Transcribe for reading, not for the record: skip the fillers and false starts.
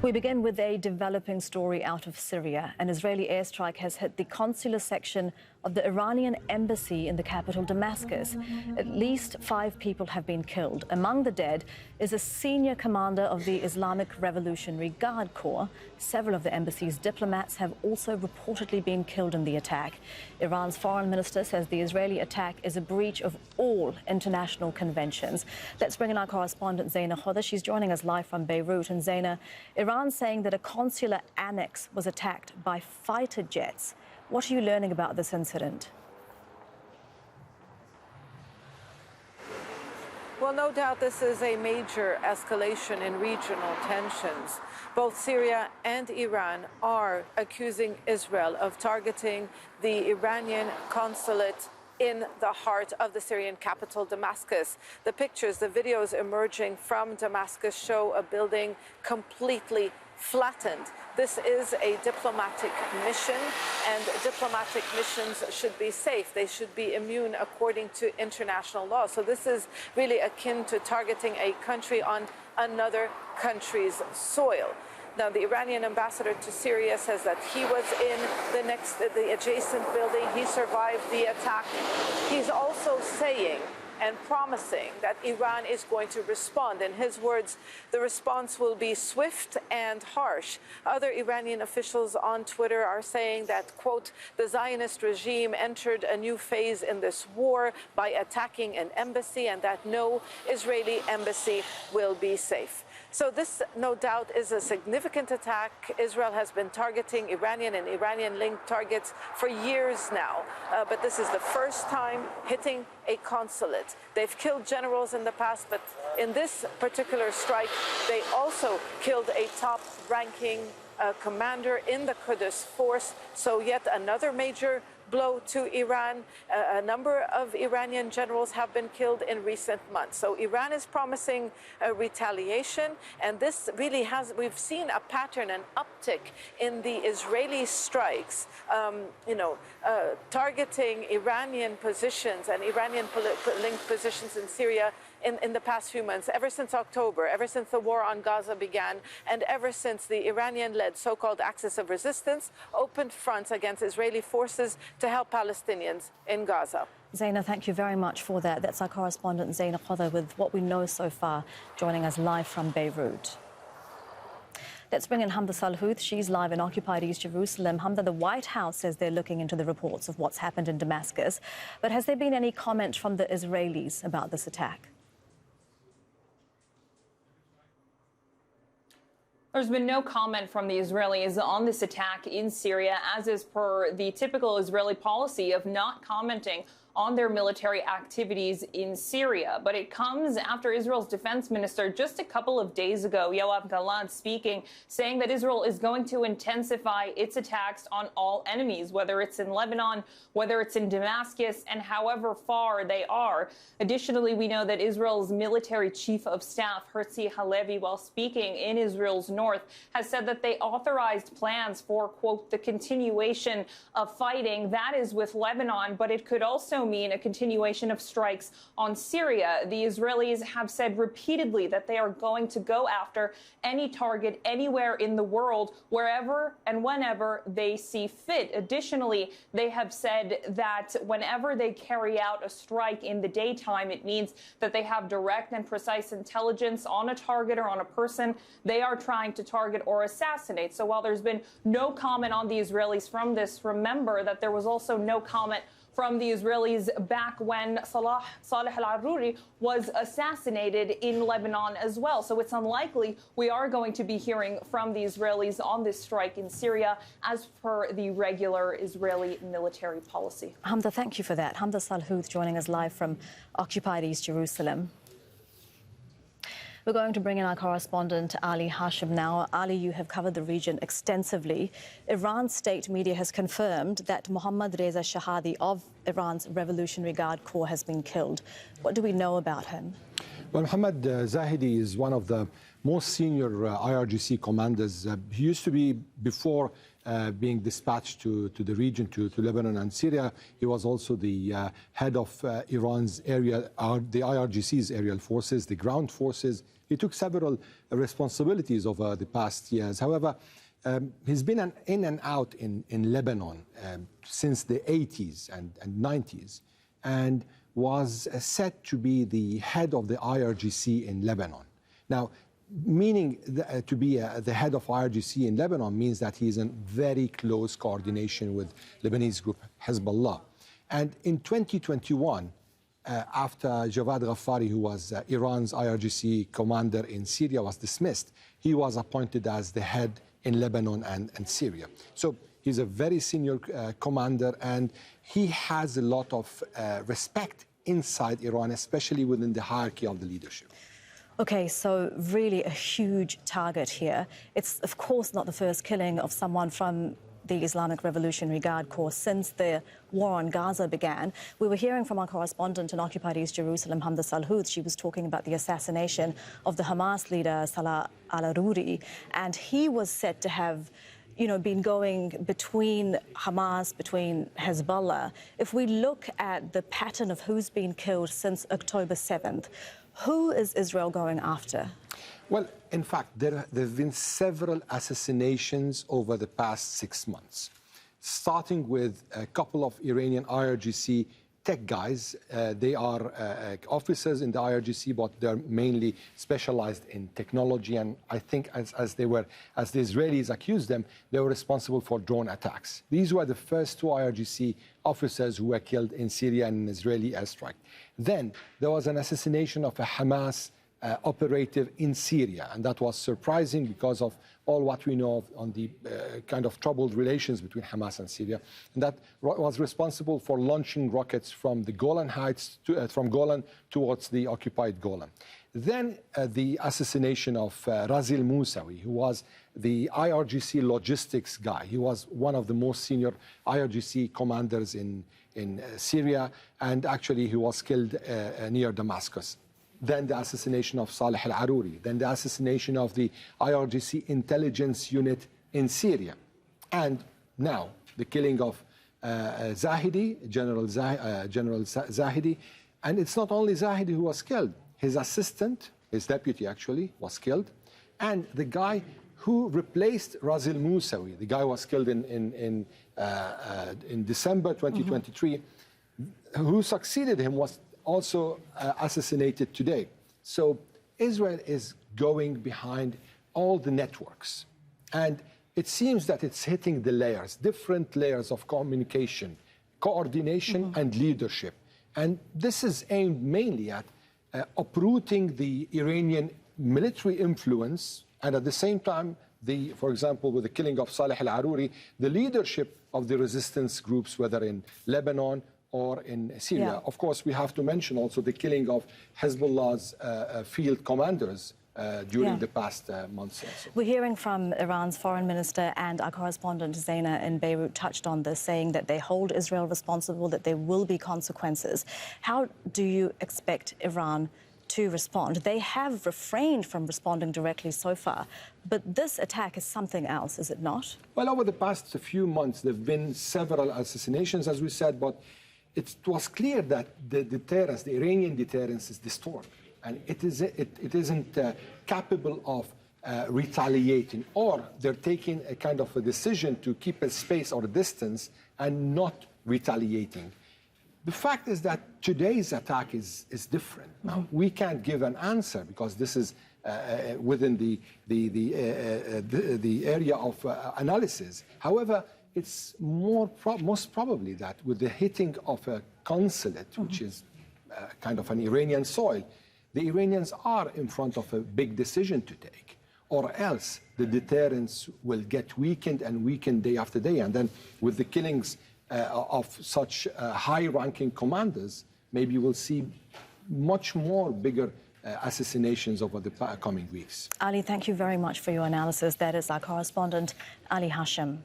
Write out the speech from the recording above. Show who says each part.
Speaker 1: We begin with a developing story out of Syria. An Israeli airstrike has hit the consular section of the Iranian embassy in the capital, Damascus. At least 5 people have been killed. Among the dead is a senior commander of the Islamic Revolutionary Guard Corps. Several of the embassy's diplomats have also reportedly been killed in the attack. Iran's foreign minister says the Israeli attack is a breach of all international conventions. Let's bring in our correspondent, Zeina Khodr. She's joining us live from Beirut. And Zeina, Iran's saying that a consular annex was attacked by fighter jets. What are you learning about this incident?
Speaker 2: Well, no doubt this is a major escalation in regional tensions. Both Syria and Iran are accusing Israel of targeting the Iranian consulate in the heart of the Syrian capital, Damascus. The pictures, the videos emerging from Damascus show a building completely flattened. This is a diplomatic mission, and diplomatic missions should be safe. They should be immune according to international law. So this is really akin to targeting a country on another country's soil. Now, the Iranian ambassador to Syria says that he was in the adjacent building. He survived the attack. He's also saying and promising that Iran is going to respond. In his words, the response will be swift and harsh. Other Iranian officials on Twitter are saying that, quote, the Zionist regime entered a new phase in this war by attacking an embassy, and that no Israeli embassy will be safe. So this, no doubt, is a significant attack. Israel has been targeting Iranian and Iranian-linked targets for years now, but this is the first time hitting a consulate. They've killed generals in the past, but in this particular strike, they also killed a top-ranking commander in the Quds force. So yet another major blow to Iran. A number of Iranian generals have been killed in recent months. So Iran is promising a retaliation, and this really we've seen a pattern, an uptick in the Israeli strikes, targeting Iranian positions and Iranian-linked positions in Syria in the past few months, ever since October, ever since the war on Gaza began, and ever since the Iranian-led so-called Axis of Resistance opened fronts against Israeli forces to help Palestinians in Gaza.
Speaker 1: Zeina, thank you very much for that. That's our correspondent, Zeina Khodr, with what we know so far, joining us live from Beirut. Let's bring in Hamdah Salhut. She's live in occupied East Jerusalem. Hamdah, the White House says they're looking into the reports of what's happened in Damascus. But has there been any comment from the Israelis about this attack?
Speaker 3: There's been no comment from the Israelis on this attack in Syria, as is per the typical Israeli policy of not commenting on their military activities in Syria. But it comes after Israel's defense minister just a couple of days ago, Yoav Gallant, speaking, saying that Israel is going to intensify its attacks on all enemies, whether it's in Lebanon, whether it's in Damascus, and however far they are. Additionally, we know that Israel's military chief of staff, Herzi Halevi, while speaking in Israel's north, has said that they authorized plans for, quote, the continuation of fighting. That is with Lebanon, but it could also mean a continuation of strikes on Syria. The Israelis have said repeatedly that they are going to go after any target anywhere in the world, wherever and whenever they see fit. Additionally, they have said that whenever they carry out a strike in the daytime, it means that they have direct and precise intelligence on a target or on a person they are trying to target or assassinate. So while there's been no comment on the Israelis from this, remember that there was also no comment from the Israelis back when Saleh al-Aruri was assassinated in Lebanon as well. So it's unlikely we are going to be hearing from the Israelis on this strike in Syria as per the regular Israeli military policy.
Speaker 1: Hamdah, thank you for that. Hamdah Salhut joining us live from occupied East Jerusalem. We're going to bring in our correspondent, Ali Hashim now. Ali, you have covered the region extensively. Iran's state media has confirmed that Mohammad Reza Shahadi of Iran's Revolutionary Guard Corps has been killed. What do we know about him?
Speaker 4: Well, Mohammad Zahidi is one of the most senior IRGC commanders. He used to be, before being dispatched to the region, to Lebanon and Syria, he was also the head of Iran's area, the IRGC's aerial forces, the ground forces. He took several responsibilities over the past years. However, he's been in and out in Lebanon since the 80s and 90s, and was said to be the head of the IRGC in Lebanon. Now, meaning to be the head of IRGC in Lebanon means that he's in very close coordination with Lebanese group Hezbollah. And in 2021, after Javad Ghaffari, who was Iran's IRGC commander in Syria, was dismissed, he was appointed as the head in Lebanon and Syria. So he's a very senior commander, and he has a lot of respect inside Iran, especially within the hierarchy of the leadership.
Speaker 1: Okay, so really a huge target here. It's, of course, not the first killing of someone from the Islamic Revolutionary Guard Corps since the war on Gaza began. We were hearing from our correspondent in occupied East Jerusalem, Hamdah Salhut. She was talking about the assassination of the Hamas leader, Salah al-Aruri, and he was said to have been going between Hamas, between Hezbollah. If we look at the pattern of who's been killed since October 7th, who is Israel going after?
Speaker 4: Well, in fact, there have been several assassinations over the past 6 months, starting with a couple of Iranian IRGC tech guys. They are officers in the IRGC, but they're mainly specialized in technology. And I think as the Israelis accused them, they were responsible for drone attacks. These were the first 2 IRGC officers who were killed in Syria in an Israeli airstrike. Then there was an assassination of a Hamas operative in Syria, and that was surprising because of all what we know on the kind of troubled relations between Hamas and Syria, and that was responsible for launching rockets from the Golan Heights, from Golan towards the occupied Golan. Then the assassination of Razil Musawi, who was the IRGC logistics guy. He was one of the most senior IRGC commanders in Syria, and actually he was killed near Damascus. Then the assassination of Saleh al-Aruri, then the assassination of the IRGC intelligence unit in Syria, and now the killing of Zahidi, General Zahidi. And it's not only Zahidi who was killed, his assistant, his deputy actually, was killed, and the guy who replaced Razil Musawi, the guy was killed in December 2023, who succeeded him was also assassinated today. So Israel is going behind all the networks, and it seems that it's hitting the layers, different layers of communication, coordination, and leadership. And this is aimed mainly at uprooting the Iranian military influence, and at the same time, for example, with the killing of Saleh al-Aruri, the leadership of the resistance groups, whether in Lebanon or in Syria.
Speaker 1: Yeah.
Speaker 4: Of course, we have to mention also the killing of Hezbollah's field commanders during the past months also.
Speaker 1: We're hearing from Iran's foreign minister, and our correspondent Zeina in Beirut touched on this, saying that they hold Israel responsible, that there will be consequences. How do you expect Iran to respond? They have refrained from responding directly so far, but this attack is something else, is it not?
Speaker 4: Well, over the past few months, there have been several assassinations, as we said, but it was clear that the deterrence, the Iranian deterrence, is distorted, and it isn't capable of retaliating, or they're taking a kind of a decision to keep a space or a distance and not retaliating. The fact is that today's attack is different. Now, we can't give an answer because this is within the area of analysis. However, it's most probably that with the hitting of a consulate, which is kind of an Iranian soil, the Iranians are in front of a big decision to take, or else the deterrence will get weakened and weakened day after day. And then with the killings of such high-ranking commanders, maybe we'll see much more bigger assassinations over the coming weeks.
Speaker 1: Ali, thank you very much for your analysis. That is our correspondent, Ali Hashim.